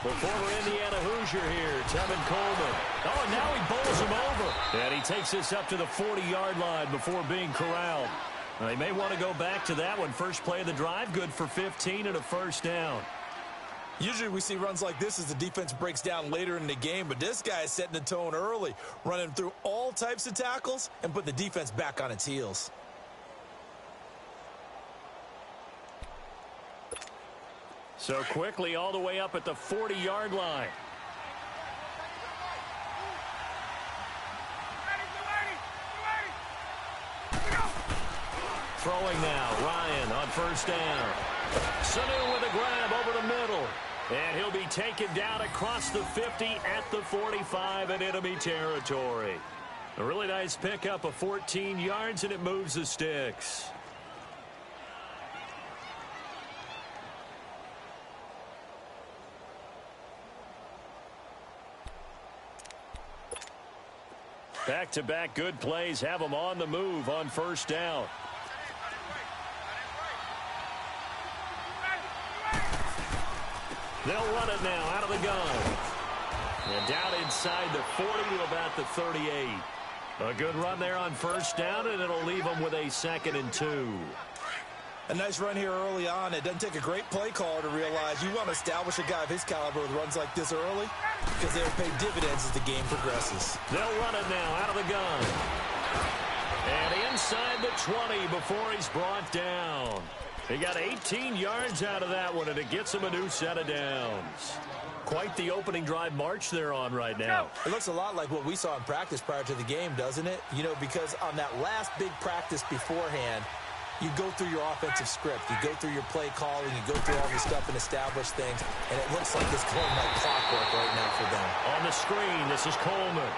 The former Indiana Hoosier here, Tevin Coleman. Oh, and now he bowls him over. And he takes this up to the 40-yard line before being corralled. They may want to go back to that one. First play of the drive, good for 15 and a first down. Usually we see runs like this as the defense breaks down later in the game, but this guy is setting the tone early, running through all types of tackles and put the defense back on its heels. So quickly all the way up at the 40-yard line. Throwing now, Ryan on first down. Sanu with a grab over the middle. And he'll be taken down across the 50 at the 45 in enemy territory. A really nice pickup of 14 yards, and it moves the sticks. Back-to-back good plays have them on the move on first down. They'll run it now out of the gun. And down inside the 40 to about the 38. A good run there on first down, and it'll leave them with a 2nd and 2. A nice run here early on. It doesn't take a great play caller to realize you want to establish a guy of his caliber with runs like this early because they'll pay dividends as the game progresses. They'll run it now out of the gun. And inside the 20 before he's brought down. He got 18 yards out of that one, and it gets him a new set of downs. Quite the opening drive march they're on right now. It looks a lot like what we saw in practice prior to the game, doesn't it? You know, because on that last big practice beforehand, you go through your offensive script. You go through your play calling. You go through all this stuff and establish things. And it looks like it's going like clockwork right now for them. On the screen, this is Coleman.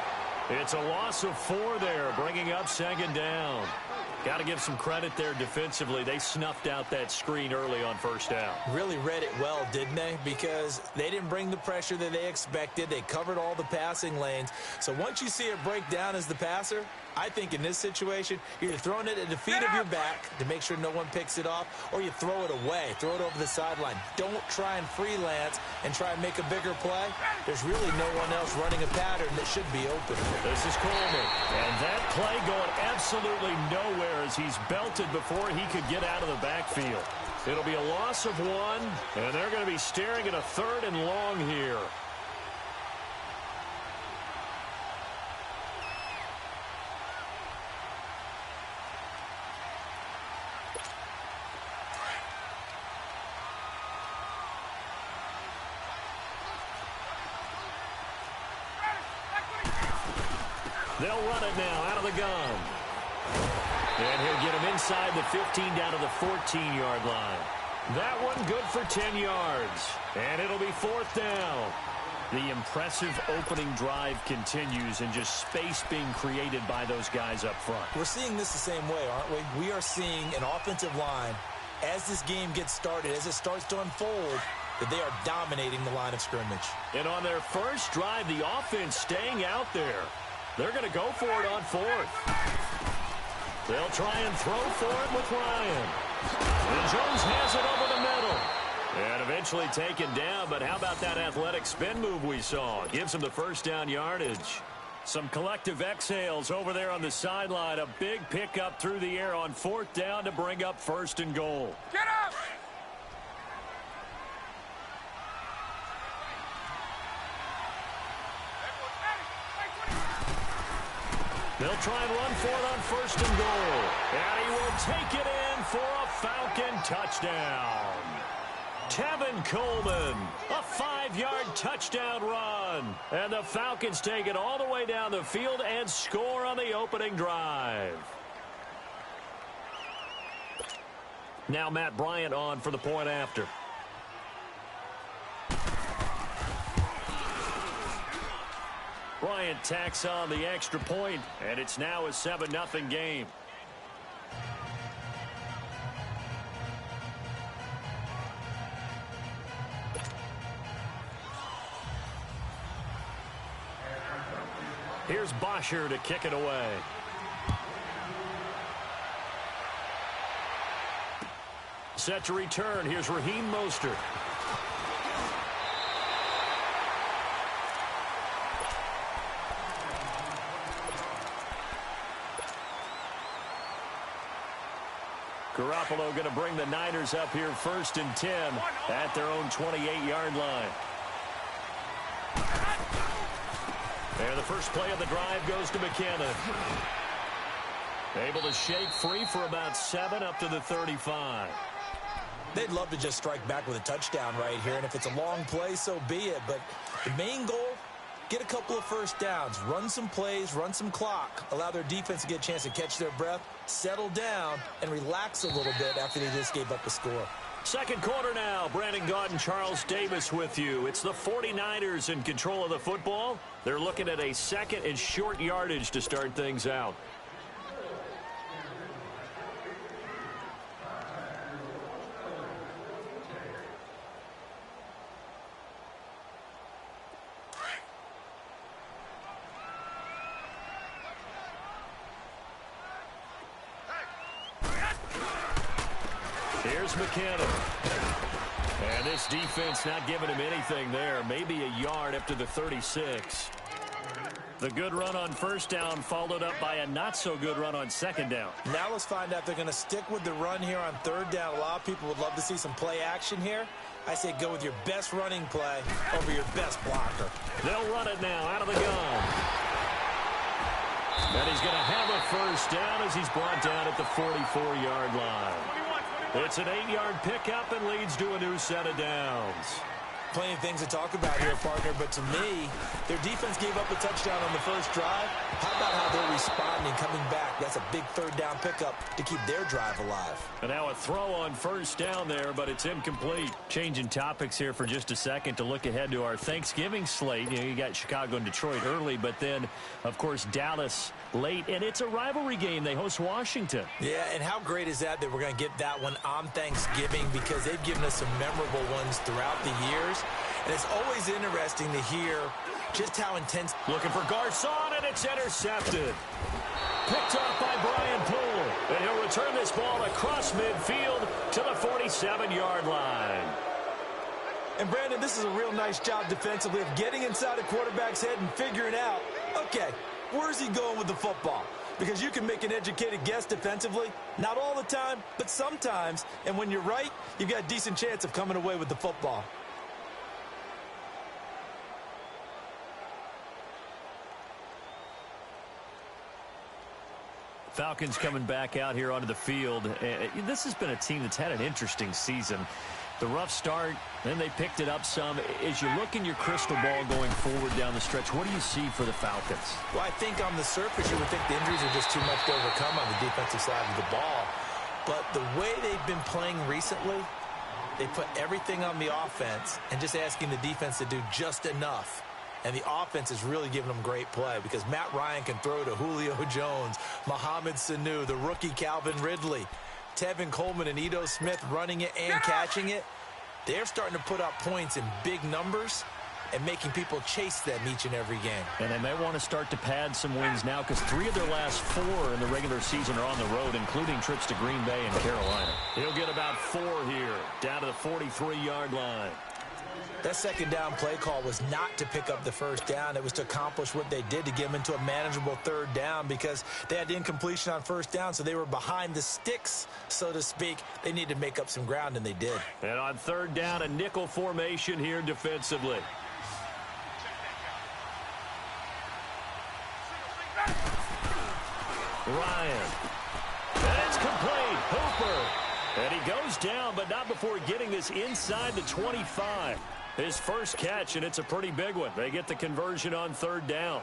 It's a loss of 4 there, bringing up 2nd down. Got to give some credit there defensively. They snuffed out that screen early on first down. Really read it well, didn't they? Because they didn't bring the pressure that they expected. They covered all the passing lanes. So once you see it break down as the passer, I think in this situation, you're throwing it at the feet of your back to make sure no one picks it off, or you throw it away, throw it over the sideline. Don't try and freelance and try and make a bigger play. There's really no one else running a pattern that should be open. This is Coleman. And that play going absolutely nowhere as he's belted before he could get out of the backfield. It'll be a loss of 1, and they're going to be staring at a 3rd and long here. They'll run it now out of the gun. And he'll get him inside the 15 down to the 14-yard line. That one good for 10 yards. And it'll be 4th down. The impressive opening drive continues and just space being created by those guys up front. We're seeing this the same way, aren't we? We are seeing an offensive line, as this game gets started, as it starts to unfold, that they are dominating the line of scrimmage. And on their first drive, the offense staying out there. They're going to go for it on 4th. They'll try and throw for it with Ryan. And Jones has it over the middle. And eventually taken down, but how about that athletic spin move we saw? Gives him the first down yardage. Some collective exhales over there on the sideline. A big pickup through the air on 4th down to bring up 1st and goal. Get up! They'll try and run for it on 1st and goal. And he will take it in for a Falcon touchdown. Tevin Coleman, a 5-yard touchdown run. And the Falcons take it all the way down the field and score on the opening drive. Now Matt Bryant on for the point after. Bryant tacks on the extra point, and it's now a 7-0 game. Here's Bosher to kick it away. Set to return. Here's Raheem Mostert. Garoppolo going to bring the Niners up here 1st and 10 at their own 28-yard line. And the first play of the drive goes to McKinnon. Able to shake free for about 7 up to the 35. They'd love to just strike back with a touchdown right here, and if it's a long play, so be it. But the main goal, get a couple of first downs, run some plays, run some clock, allow their defense to get a chance to catch their breath, settle down, and relax a little bit after they just gave up a score. Second quarter now. Brandon Gaudin, Charles Davis with you. It's the 49ers in control of the football. They're looking at a 2nd and short yardage to start things out. Here's McKinnon. And this defense not giving him anything there. Maybe a yard up to the 36. The good run on first down followed up by a not-so-good run on second down. Now let's find out if they're going to stick with the run here on third down. A lot of people would love to see some play action here. I say go with your best running play over your best blocker. They'll run it now out of the gun. And he's going to have a first down as he's brought down at the 44-yard line. It's an 8-yard pickup and leads to a new set of downs. Plenty of things to talk about here, partner, but to me, their defense gave up a touchdown on the first drive. How about how they're responding, coming back? That's a big third down pickup to keep their drive alive. And now a throw on first down there, but it's incomplete. Changing topics here for just a second to look ahead to our Thanksgiving slate. You got Chicago and Detroit early, but then, of course, Dallas late. And it's a rivalry game. They host Washington. Yeah, and how great is that we're going to get that one on Thanksgiving, because they've given us some memorable ones throughout the years. And it's always interesting to hear just how intense. Looking for Garcon, and it's intercepted. Picked off by Brian Poole. And he'll return this ball across midfield to the 47-yard line. And, Brandon, this is a real nice job defensively of getting inside a quarterback's head and figuring out, okay, where's he going with the football? Because you can make an educated guess defensively. Not all the time, but sometimes. And when you're right, you've got a decent chance of coming away with the football. Falcons coming back out here onto the field. This has been a team that's had an interesting season. The rough start, then they picked it up some. As you look in your crystal ball going forward down the stretch, what do you see for the Falcons? Well, I think on the surface you would think the injuries are just too much to overcome on the defensive side of the ball. But the way they've been playing recently, they put everything on the offense and just asking the defense to do just enough. And the offense is really giving them great play, because Matt Ryan can throw to Julio Jones, Mohamed Sanu, the rookie Calvin Ridley, Tevin Coleman and Ito Smith running it and catching it. They're starting to put up points in big numbers and making people chase them each and every game. And they may want to start to pad some wins now, because 3 of their last 4 in the regular season are on the road, including trips to Green Bay and Carolina. He'll get about 4 here, down to the 43-yard line. That second down play call was not to pick up the first down. It was to accomplish what they did, to get them into a manageable third down, because they had incompletion on first down, so they were behind the sticks, so to speak. They needed to make up some ground, and they did. And on third down, a nickel formation here defensively. Ryan. And it's complete. Hooper. And he goes down, but not before getting this inside the 25. His first catch, and it's a pretty big one. They get the conversion on third down.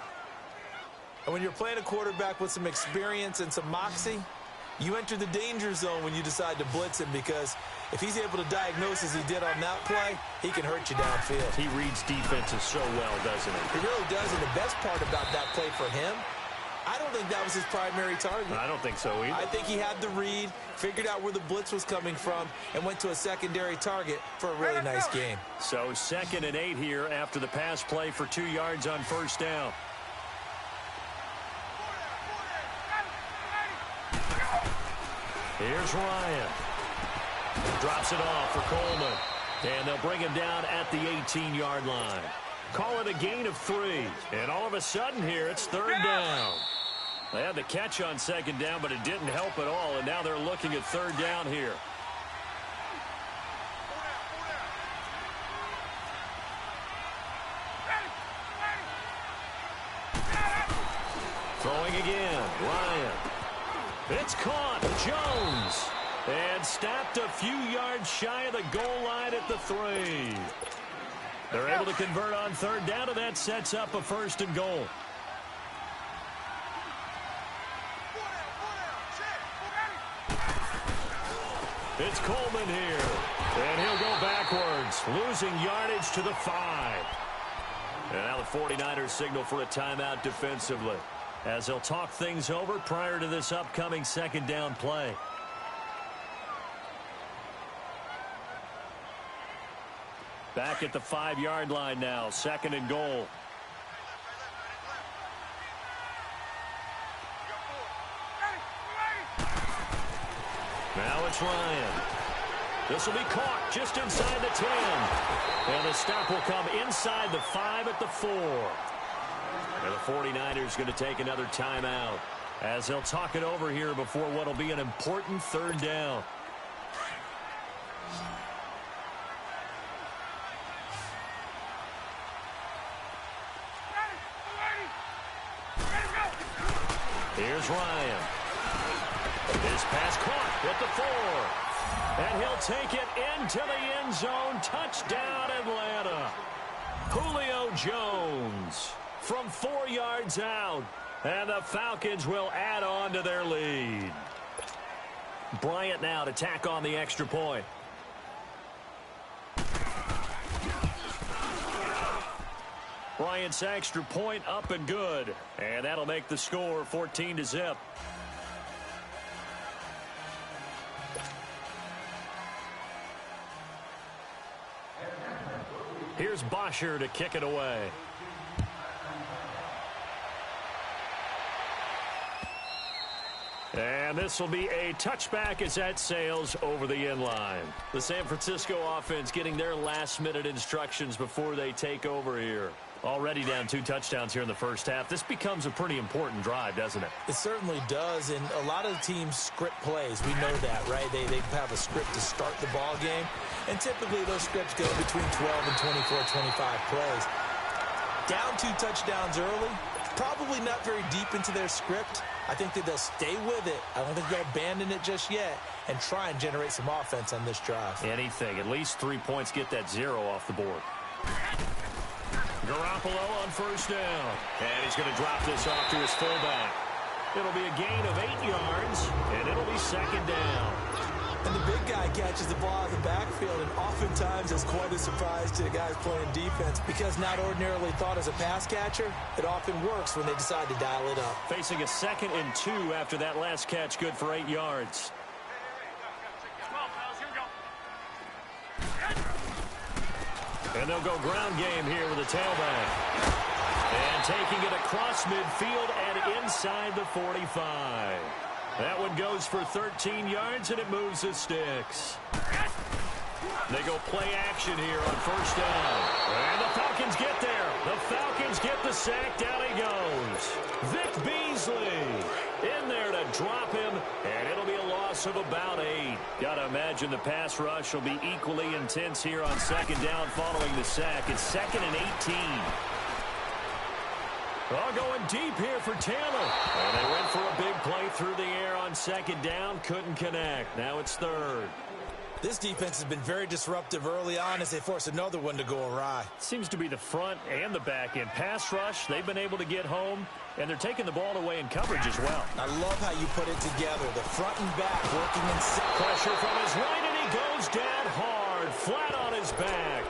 And when you're playing a quarterback with some experience and some moxie, you enter the danger zone when you decide to blitz him, because if he's able to diagnose as he did on that play, he can hurt you downfield. He reads defenses so well, doesn't he? He really does, and the best part about that play for him, I don't think that was his primary target. I don't think so either. I think he had the read, figured out where the blitz was coming from, and went to a secondary target for a really nice game. So 2nd and 8 here after the pass play for 2 yards on first down. Here's Ryan. Drops it off for Coleman. And they'll bring him down at the 18-yard line. Call it a gain of 3. And all of a sudden here, it's third down. They had the catch on second down, but it didn't help at all, and now they're looking at third down here. Throwing again, Ryan. It's caught, Jones. And stopped a few yards shy of the goal line at the 3. They're able to convert on third down, and that sets up a 1st and goal. It's Coleman here. And he'll go backwards, losing yardage to the 5. And now the 49ers signal for a timeout defensively, as they'll talk things over prior to this upcoming second down play. Back at the 5-yard line now, 2nd and goal. Now it's Ryan. This will be caught just inside the 10. And the stop will come inside the 5 at the 4. And the 49ers going to take another timeout, as they'll talk it over here before what will be an important third down. Here's Ryan. His pass caught at the 4. And he'll take it into the end zone. Touchdown, Atlanta. Julio Jones from 4 yards out. And the Falcons will add on to their lead. Bryant now to tack on the extra point. Bryant's extra point up and good. And that'll make the score 14-0. Here's Bosher to kick it away. And this will be a touchback as that sails over the end line. The San Francisco offense getting their last-minute instructions before they take over here. Already down 2 touchdowns here in the first half. This becomes a pretty important drive, doesn't it? It certainly does, and a lot of teams script plays. We know that, right? They have a script to start the ball game, and typically those scripts go between 12 and 24, 25 plays. Down 2 touchdowns early, probably not very deep into their script. I think that they'll stay with it. I don't think they'll abandon it just yet and try and generate some offense on this drive. Anything. At least 3 points, get that 0 off the board. Garoppolo on first down. And he's going to drop this off to his fullback. It'll be a gain of 8 yards, and it'll be 2nd down. And the big guy catches the ball out of the backfield, and oftentimes it's quite a surprise to the guys playing defense, because not ordinarily thought as a pass catcher, it often works when they decide to dial it up. Facing a 2nd and 2 after that last catch, good for 8 yards. And they'll go ground game here with a tailback. And taking it across midfield and inside the 45. That one goes for 13 yards, and it moves the sticks. They go play action here on first down. And the Falcons get there. The Falcons get the sack. Down he goes. Vic Beasley in there to drop him, and it'll be a loss of about 8. Got to imagine the pass rush will be equally intense here on 2nd down following the sack. It's 2nd and 18. Oh, going deep here for Taylor. And they went for a big play through the air on 2nd down. Couldn't connect. Now it's 3rd. This defense has been very disruptive early on as they force another one to go awry. Seems to be the front and the back end. Pass rush, they've been able to get home, and they're taking the ball away in coverage as well. I love how you put it together. The front and back working in pressure from his right, and he goes down hard, flat on his back.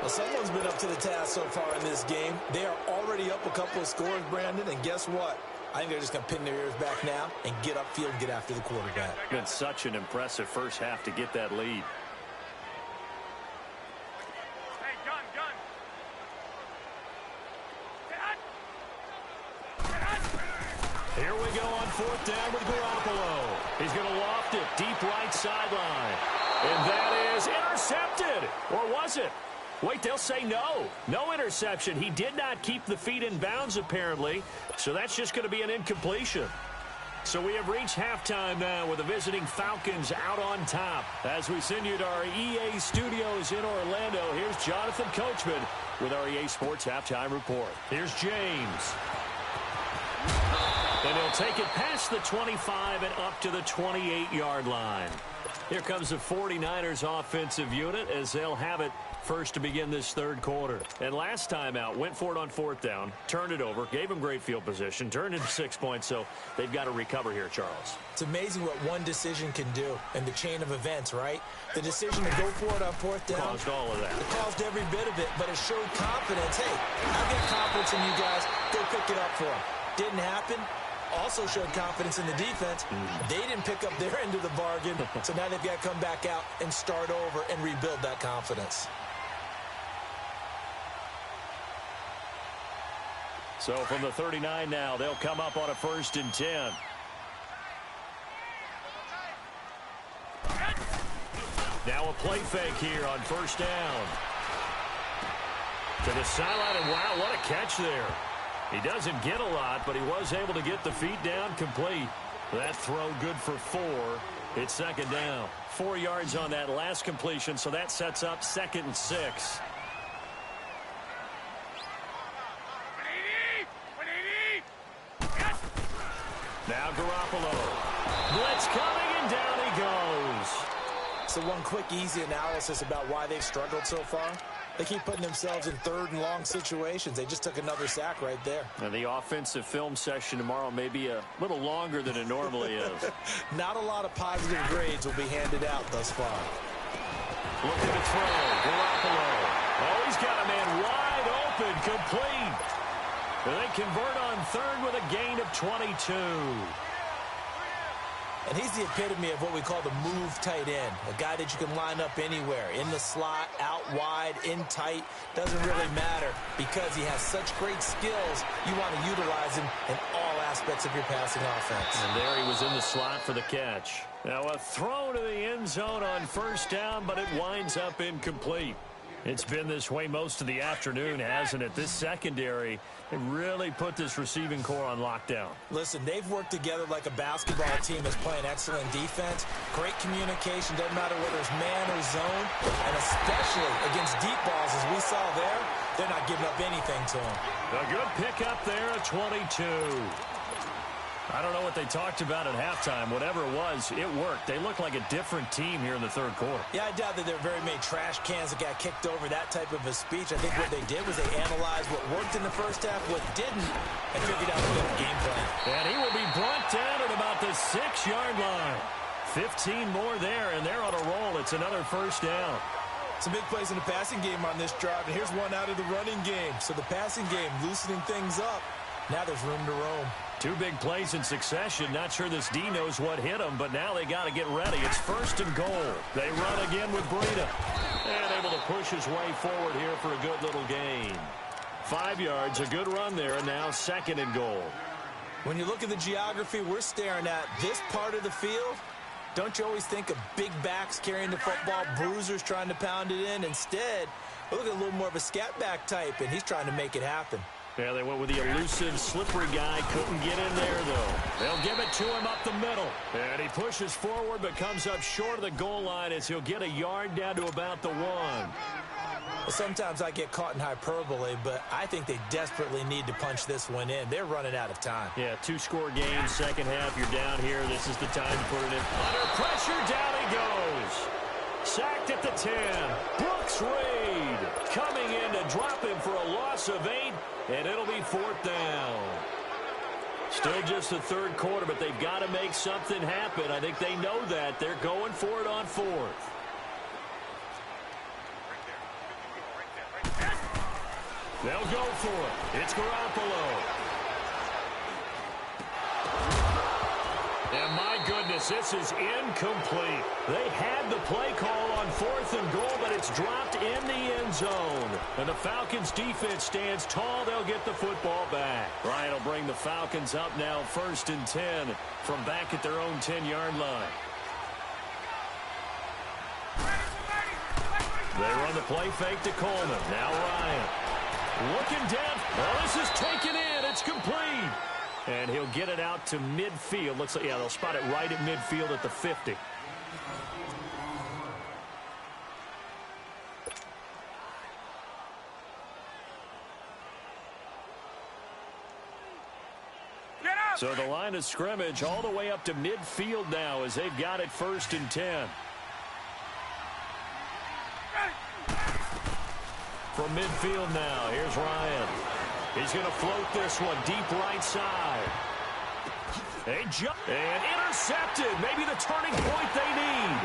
Well, someone's been up to the task so far in this game. They are already up a couple of scores, Brandon, and guess what? I think they're just going to pin their ears back now and get upfield and get after the quarterback. Been such an impressive first half to get that lead. Hey, gun. Here we go on 4th down with Garoppolo. He's going to loft it deep right sideline. And that is intercepted. Or was it? Wait, they'll say no. No interception. He did not keep the feet in bounds, apparently. So that's just going to be an incompletion. So we have reached halftime now with the visiting Falcons out on top. As we send you to our EA studios in Orlando, here's Jonathan Coachman with our EA Sports Halftime Report. Here's James. And he'll take it past the 25 and up to the 28-yard line. Here comes the 49ers offensive unit as they'll have it first to begin this third quarter. And last time out, went for it on fourth down, turned it over, gave them great field position, turned into 6 points, so they've got to recover here, Charles. It's amazing what one decision can do in the chain of events, right? The decision to go for it on fourth down. Caused all of that. It caused every bit of it, but it showed confidence. Hey, I've got confidence in you guys. Go pick it up for them. Didn't happen. Also showed confidence in the defense. They didn't pick up their end of the bargain, so now they've got to come back out and start over and rebuild that confidence. So from the 39 now, they'll come up on a 1st and 10. Now a play fake here on 1st down. To the sideline, and wow, what a catch there. He doesn't get a lot, but he was able to get the feet down complete. That throw good for 4. It's 2nd down. 4 yards on that last completion, so that sets up 2nd and 6. Now Garoppolo. Blitz coming, and down he goes. So one quick, easy analysis about why they've struggled so far. They keep putting themselves in 3rd and long situations. They just took another sack right there. And the offensive film session tomorrow may be a little longer than it normally is. Not a lot of positive grades will be handed out thus far. Looking to throw. Garoppolo. Oh, he's got a man wide open, complete. And they convert on 3rd with a gain of 22. And he's the epitome of what we call the move tight end. A guy that you can line up anywhere. In the slot, out wide, in tight. Doesn't really matter because he has such great skills. You want to utilize him in all aspects of your passing offense. And there he was in the slot for the catch. Now a throw to the end zone on 1st down, but it winds up incomplete. It's been this way most of the afternoon, hasn't it? This secondary, they really put this receiving core on lockdown. Listen, they've worked together like a basketball team that's playing excellent defense. Great communication, doesn't matter whether it's man or zone. And especially against deep balls, as we saw there, they're not giving up anything to them. A good pickup there at 22. I don't know what they talked about at halftime. Whatever it was, it worked. They look like a different team here in the 3rd quarter. Yeah, I doubt that there were very many trash cans that got kicked over, that type of a speech. I think what they did was they analyzed what worked in the 1st half, what didn't, and figured out a good game plan. And he will be brought down at about the 6-yard line. 15 more there, and they're on a roll. It's another 1st down. Some big plays in the passing game on this drive, and here's one out of the running game. So the passing game loosening things up. Now there's room to roam. 2 big plays in succession. Not sure this D knows what hit him, but now they got to get ready. It's 1st and goal. They run again with Breida. And able to push his way forward here for a good little gain. 5 yards, a good run there, and now 2nd and goal. When you look at the geography we're staring at, this part of the field, don't you always think of big backs carrying the football, bruisers trying to pound it in? Instead, look at a little more of a scat back type, and he's trying to make it happen. Yeah, they went with the elusive, slippery guy. Couldn't get in there, though. They'll give it to him up the middle. And he pushes forward, but comes up short of the goal line as he'll get a yard down to about the 1. Well, sometimes I get caught in hyperbole, but I think they desperately need to punch this one in. They're running out of time. Yeah, 2-score game, 2nd half. You're down here. This is the time to put it in. Under pressure, down he goes. Sacked at the 10. Brooks Reed coming in to drop him for a loss of 8. And it'll be 4th down. Still just the 3rd quarter, but they've got to make something happen. I think they know that. They're going for it on 4th. They'll go for it. It's Garoppolo. And my goodness, this is incomplete. They had the play call on 4th and goal, but it's dropped in the end zone. And the Falcons defense stands tall. They'll get the football back. Ryan will bring the Falcons up now 1st and 10 from back at their own 10-yard line. They run the play fake to Coleman. Now Ryan. Looking down. Oh, this is taken in. It's complete. And he'll get it out to midfield. Looks like, yeah, they'll spot it right at midfield at the 50. So the line of scrimmage all the way up to midfield now as they've got it 1st and 10. From midfield now, here's Ryan. He's going to float this one deep right side. They jump and intercepted. Maybe the turning point they need.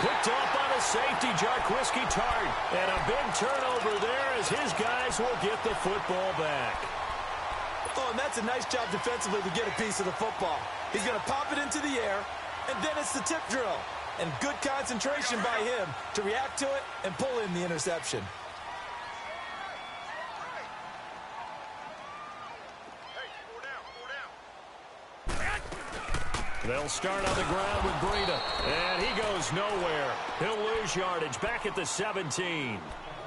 Picked up by the safety, Jarquiski Tart. And a big turnover there as his guys will get the football back. Oh, and that's a nice job defensively to get a piece of the football. He's going to pop it into the air, and then it's the tip drill. And good concentration by him to react to it and pull in the interception. They'll start on the ground with Breida. And he goes nowhere. He'll lose yardage back at the 17.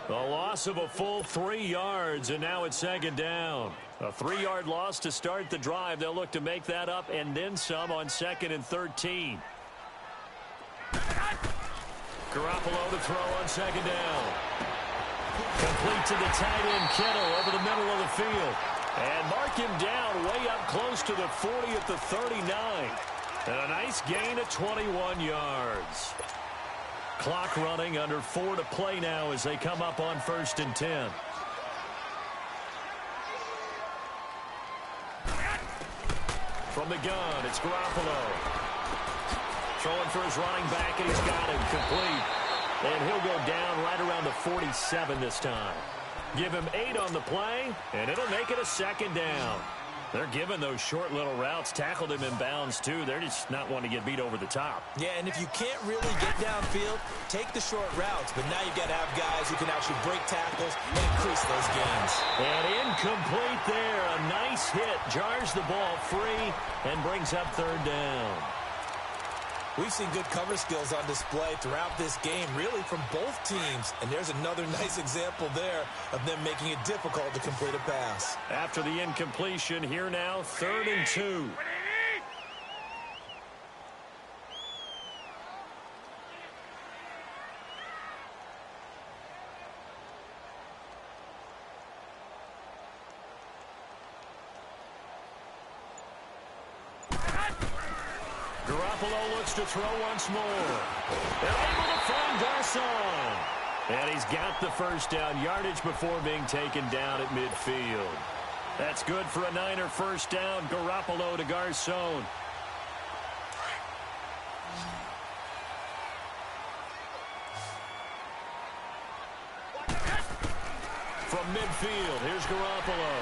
A loss of a full 3 yards, and now it's 2nd down. A 3-yard loss to start the drive. They'll look to make that up and then some on 2nd and 13. Garoppolo to throw on 2nd down. Complete to the tight end, Kittle, over the middle of the field. And mark him down way up close to the 40 at the 39. And a nice gain of 21 yards. Clock running, under 4 to play now as they come up on 1st and 10. From the gun, it's Garoppolo. Throwing for his running back, and he's got him complete. And he'll go down right around the 47 this time. Give him 8 on the play, and it'll make it a 2nd down. They're giving those short little routes. Tackled him in bounds, too. They're just not wanting to get beat over the top. Yeah, and if you can't really get downfield, take the short routes. But now you've got to have guys who can actually break tackles and increase those gains. And incomplete there. A nice hit. Jars the ball free and brings up 3rd down. We've seen good cover skills on display throughout this game, really from both teams. And there's another nice example there of them making it difficult to complete a pass. After the incompletion, here now, 3rd and 2. Garoppolo looks to throw once more. They're able to find Garcon. And he's got the 1st down, yardage before being taken down at midfield. That's good for a Niner 1st down. Garoppolo to Garcon. From midfield, here's Garoppolo.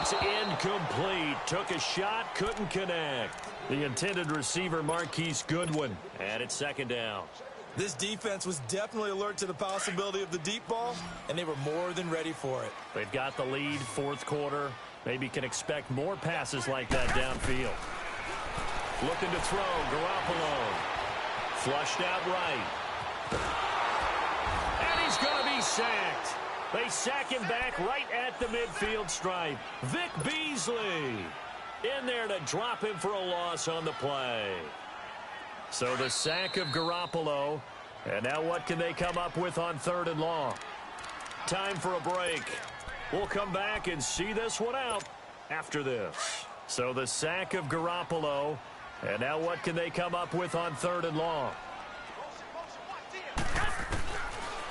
It's incomplete. Took a shot, couldn't connect. The intended receiver, Marquise Goodwin. And it's 2nd down. This defense was definitely alert to the possibility of the deep ball, and they were more than ready for it. They've got the lead, 4th quarter. Maybe can expect more passes like that downfield. Looking to throw, Garoppolo. Flushed out right. And he's going to be sacked. They sack him back right at the midfield stripe. Vic Beasley in there to drop him for a loss on the play. So the sack of Garoppolo. And now what can they come up with on 3rd and long? Time for a break. We'll come back and see this one out after this. So the sack of Garoppolo. And now what can they come up with on 3rd and long?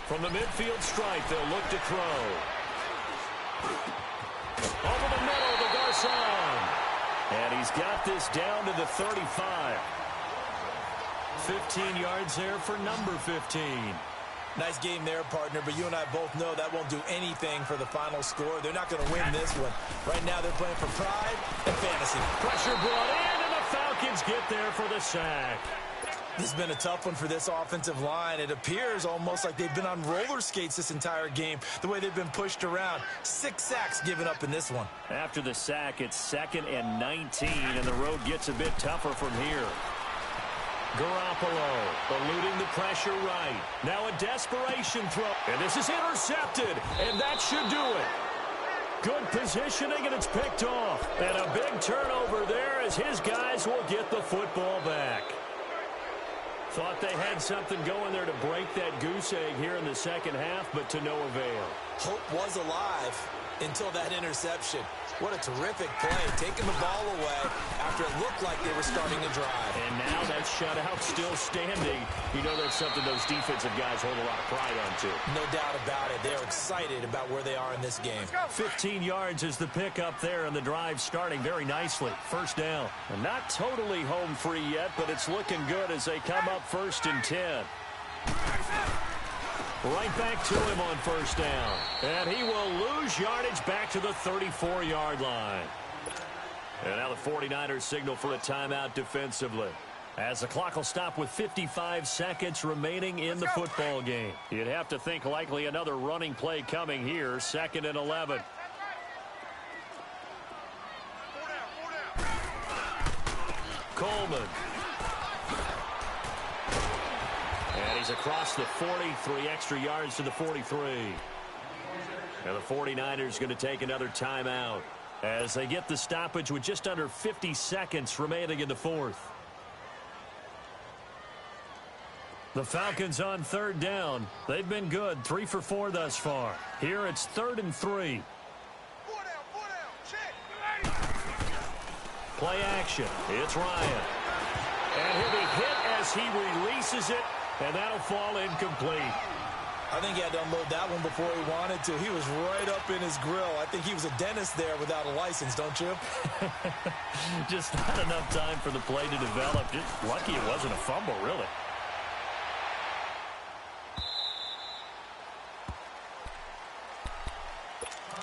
From the midfield stripe, they'll look to throw. Over the middle to Garcon. And he's got this down to the 35. 15 yards there for number 15. Nice game there, partner, but you and I both know that won't do anything for the final score. They're not going to win this one. Right now they're playing for pride and fantasy. Pressure brought in, and the Falcons get there for the sack. This has been a tough one for this offensive line. It appears almost like they've been on roller skates this entire game, the way they've been pushed around. 6 sacks given up in this one. After the sack, it's 2nd and 19, and the road gets a bit tougher from here. Garoppolo eluding the pressure right. Now a desperation throw. And this is intercepted. And that should do it. Good positioning, and it's picked off. And a big turnover there as his guys will get the football back. Thought they had something going there to break that goose egg here in the second half, but to no avail. Hope was alive until that interception. What a terrific play, taking the ball away after it looked like they were starting to drive. And now that shutout still standing. You know that's something those defensive guys hold a lot of pride on, too. No doubt about it. They're excited about where they are in this game. 15 yards is the pickup there, and the drive starting very nicely. First down. And not totally home free yet, but it's looking good as they come up 1st and 10. Right back to him on first down. And he will lose yardage back to the 34-yard line. And now the 49ers signal for a timeout defensively, as the clock will stop with 55 seconds remaining in the football game. You'd have to think likely another running play coming here, 2nd and 11. Coleman. And he's across the 43 extra yards to the 43. And the 49ers going to take another timeout as they get the stoppage with just under 50 seconds remaining in the 4th. The Falcons on 3rd down. They've been good, 3 for 4 thus far. Here it's 3rd and 3. Play action. It's Ryan. And he'll be hit as he releases it. And that'll fall incomplete. I think he had to unload that one before he wanted to. He was right up in his grill. I think he was a dentist there without a license, don't you? Just not enough time for the play to develop. Just lucky it wasn't a fumble, really.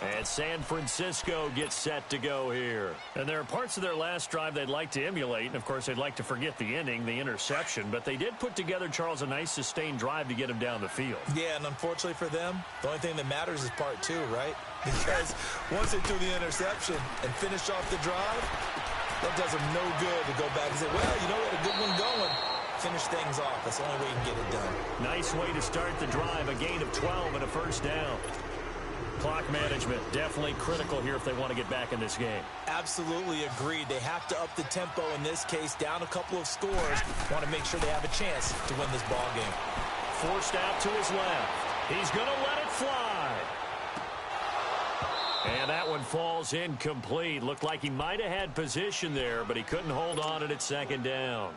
And San Francisco gets set to go here. And there are parts of their last drive they'd like to emulate. And, of course, they'd like to forget the ending, the interception. But they did put together, Charles, a nice sustained drive to get him down the field. Yeah, and unfortunately for them, the only thing that matters is part 2, right? Because once they do the interception and finish off the drive, that does them no good to go back and say, well, you know what, a good one going. Finish things off. That's the only way you can get it done. Nice way to start the drive. A gain of 12 and a first down. Clock management, definitely critical here if they want to get back in this game. Absolutely agreed. They have to up the tempo in this case, down a couple of scores. Want to make sure they have a chance to win this ball game. Forced out to his left. He's going to let it fly. And that one falls incomplete. Looked like he might have had position there, but he couldn't hold on it at 2nd down.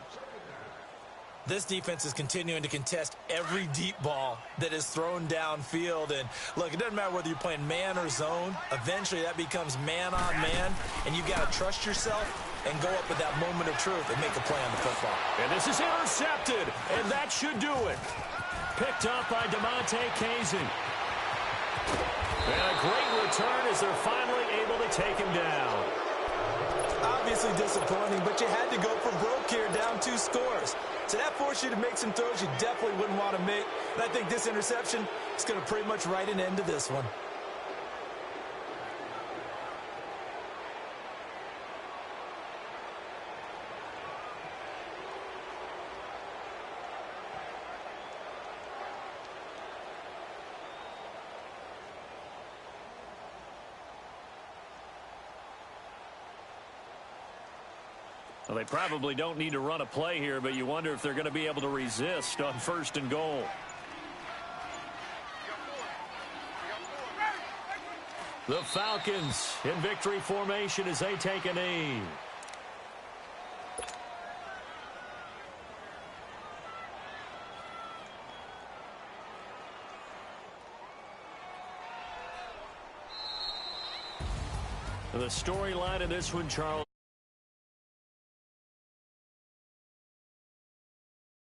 This defense is continuing to contest every deep ball that is thrown downfield. And, look, it doesn't matter whether you're playing man or zone. Eventually, that becomes man on man, and you got to trust yourself and go up at that moment of truth and make a play on the football. And this is intercepted, and that should do it. Picked up by DeMonte Casey. And a great return as they're finally able to take him down. Obviously disappointing, but you had to go for broke here, down 2 scores. So that forced you to make some throws you definitely wouldn't want to make. And I think this interception is going to pretty much write an end to this one. Well, they probably don't need to run a play here, but you wonder if they're going to be able to resist on 1st and goal. The Falcons in victory formation as they take a knee. The storyline in this one, Charles.